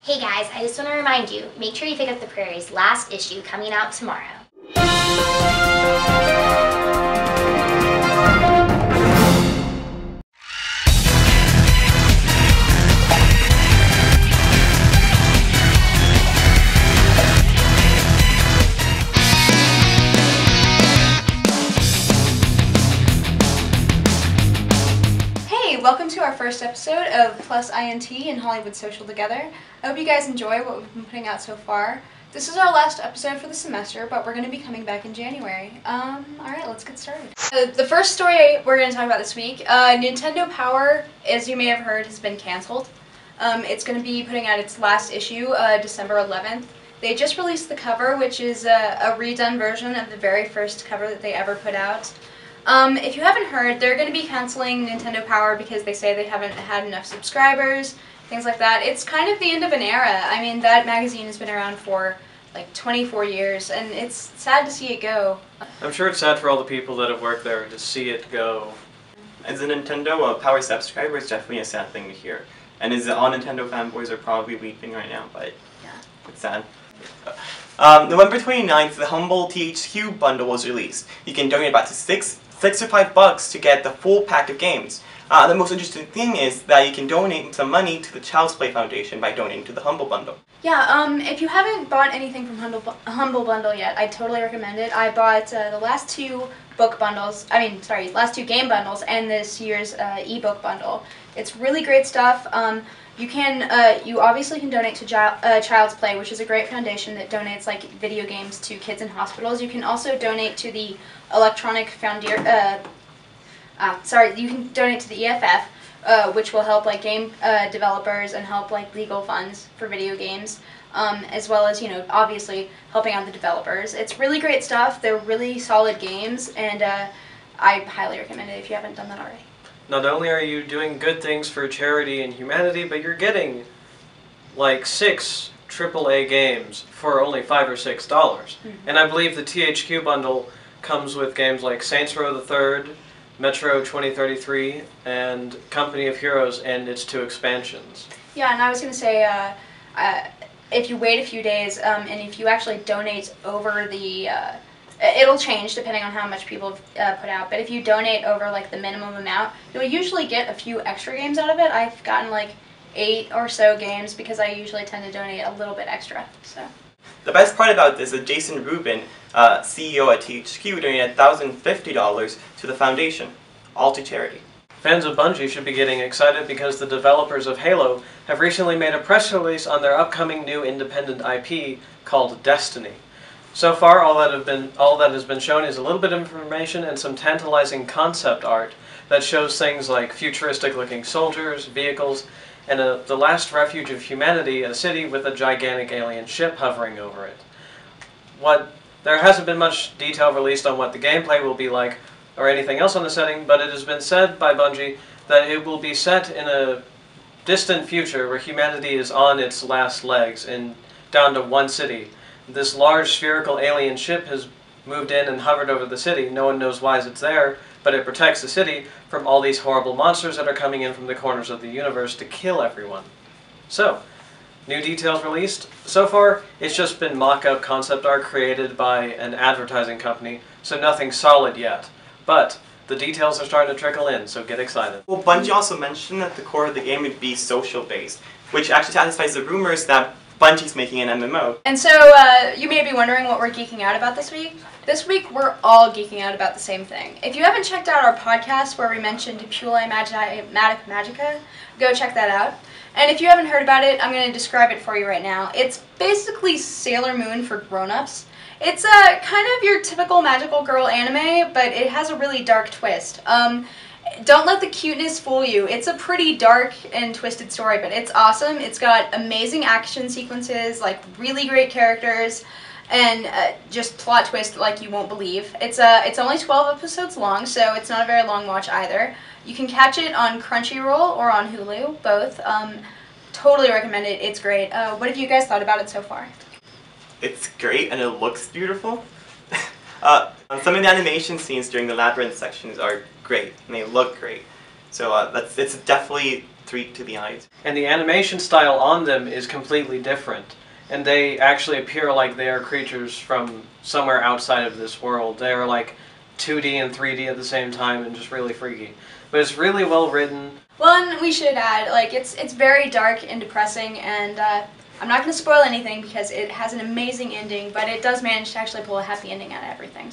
Hey guys, I just want to remind you, make sure you pick up the Prairie's last issue coming out tomorrow. Welcome to our first episode of Plus INT and Hollywood Social Together. I hope you guys enjoy what we've been putting out so far. This is our last episode for the semester, but we're going to be coming back in January. Alright, let's get started. The first story we're going to talk about this week, Nintendo Power, as you may have heard, has been canceled. It's going to be putting out its last issue, December 11th. They just released the cover, which is a redone version of the very first cover that they ever put out. If you haven't heard, they're going to be canceling Nintendo Power because they say they haven't had enough subscribers, things like that. It's kind of the end of an era. I mean, that magazine has been around for like 24 years, and it's sad to see it go. I'm sure it's sad for all the people that have worked there to see it go. As a Nintendo Power subscriber, it's definitely a sad thing to hear. And all Nintendo fanboys are probably weeping right now, but yeah, it's sad. November 29th, the Humble THQ Bundle was released. You can donate about $6 or $5 to get the full pack of games. The most interesting thing is that you can donate some money to the Child's Play Foundation by donating to the Humble Bundle. Yeah, if you haven't bought anything from Humble Bundle yet, I totally recommend it. I bought the last two last two game bundles and this year's ebook bundle. It's really great stuff. You obviously can donate to Child's Play, which is a great foundation that donates like video games to kids in hospitals. You can also donate to the Electronic Foundation. You can donate to the EFF, which will help like game developers and help like legal funds for video games, as well as obviously helping out the developers. It's really great stuff. They're really solid games, and I highly recommend it if you haven't done that already. Not only are you doing good things for charity and humanity, but you're getting like 6 AAA games for only $5 or $6. Mm-hmm. And I believe the THQ bundle comes with games like Saints Row the 3rd, Metro 2033, and Company of Heroes and its 2 expansions. Yeah, and I was going to say, if you wait a few days, and if you actually donate over the... it'll change depending on how much people put out, but if you donate over like the minimum amount, you'll usually get a few extra games out of it. I've gotten like 8 or so games because I usually tend to donate a little bit extra. So the best part about this is Jason Rubin, CEO at THQ, donated $1,050 to the foundation, all to charity. Fans of Bungie should be getting excited because the developers of Halo have recently made a press release on their upcoming new independent IP called Destiny. So far, all that has been shown is a little bit of information and some tantalizing concept art that shows things like futuristic-looking soldiers, vehicles, and the last refuge of humanity, a city with a gigantic alien ship hovering over it. There hasn't been much detail released on what the gameplay will be like or anything else on the setting, but it has been said by Bungie that it will be set in a distant future where humanity is on its last legs and down to one city. This large spherical alien ship has moved in and hovered over the city. No one knows why it's there, but it protects the city from all these horrible monsters that are coming in from the corners of the universe to kill everyone. So, new details released. So far, it's just been mock-up concept art created by an advertising company, so nothing solid yet. But the details are starting to trickle in, so get excited. Well, Bungie also mentioned that the core of the game would be social-based, which actually satisfies the rumors that Bungie's making an MMO. And so, you may be wondering what we're geeking out about this week. This week, we're all geeking out about the same thing. If you haven't checked out our podcast where we mentioned Pula Magica, go check that out. And if you haven't heard about it, I'm going to describe it for you right now. It's basically Sailor Moon for grown-ups. It's kind of your typical magical girl anime, but it has a really dark twist. Don't let the cuteness fool you. It's a pretty dark and twisted story, but it's awesome. It's got amazing action sequences, like really great characters, and just plot twist like you won't believe. It's only 12 episodes long, so it's not a very long watch either. You can catch it on Crunchyroll or on Hulu, both. Totally recommend it. It's great. What have you guys thought about it so far? It's great and it looks beautiful. Some of the animation scenes during the labyrinth sections are great and they look great. So it's definitely treat to the eyes. And the animation style on them is completely different. And they actually appear like they are creatures from somewhere outside of this world. They are like 2D and 3D at the same time and just really freaky. But it's really well written. Well, and we should add, like, it's very dark and depressing, and I'm not going to spoil anything because it has an amazing ending, but it does manage to actually pull a happy ending out of everything.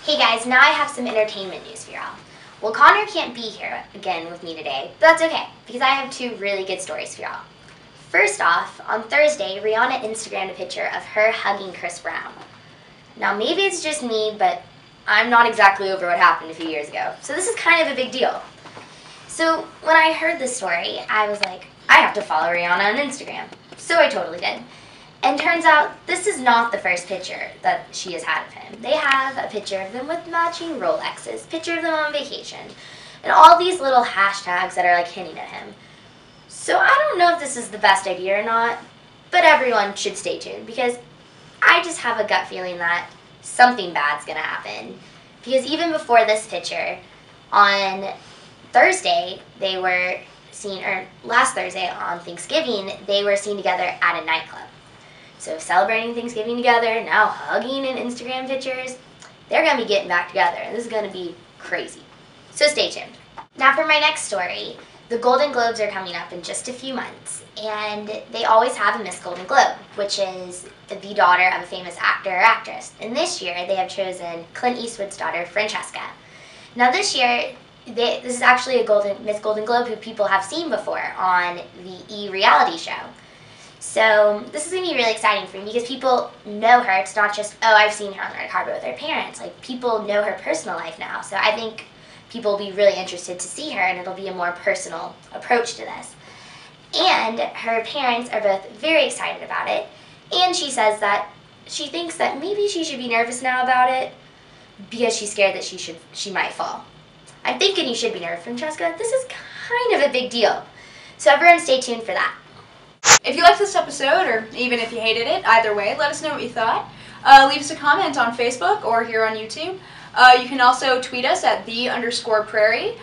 Hey guys, now I have some entertainment news for y'all. Well, Connor can't be here again with me today, but that's okay, because I have two really good stories for y'all. First off, on Thursday, Rihanna Instagrammed a picture of her hugging Chris Brown. Now, maybe it's just me, but I'm not exactly over what happened a few years ago, so this is kind of a big deal. So, when I heard this story, I was like, I have to follow Rihanna on Instagram. So I totally did. And turns out, this is not the first picture that she has had of him. They have a picture of them with matching Rolexes, picture of them on vacation, and all these little hashtags that are like hinting at him. So I don't know if this is the best idea or not, but everyone should stay tuned because I just have a gut feeling that something bad's gonna happen. Because even before this picture, on Thursday, they were seen, or last Thursday on Thanksgiving, they were seen together at a nightclub. So celebrating Thanksgiving together, now hugging in Instagram pictures, they're gonna be getting back together, and this is gonna be crazy. So stay tuned. Now for my next story. The Golden Globes are coming up in just a few months, and they always have a Miss Golden Globe, which is the daughter of a famous actor or actress. And this year, they have chosen Clint Eastwood's daughter, Francesca. Now this year, this is actually a Miss Golden Globe who people have seen before on the E! Reality show. So this is going to be really exciting for me because people know her. It's not just, oh, I've seen her on the red carpet with her parents. Like, people know her personal life now. So I think people will be really interested to see her, and it'll be a more personal approach to this. And her parents are both very excited about it, and she says that she thinks that maybe she should be nervous now about it because she's scared that she might fall. I'm thinking you should be nervous, Francesca. This is kind of a big deal. So everyone stay tuned for that. If you liked this episode, or even if you hated it, either way, let us know what you thought. Leave us a comment on Facebook or here on YouTube. You can also tweet us at _Prairie,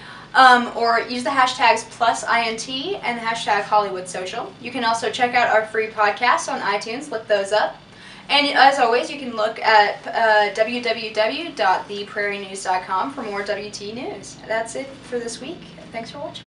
or use the hashtags +INT and the hashtag HollywoodSocial. You can also check out our free podcasts on iTunes, look those up. And as always, you can look at www.theprairienews.com for more WT news. That's it for this week. Thanks for watching.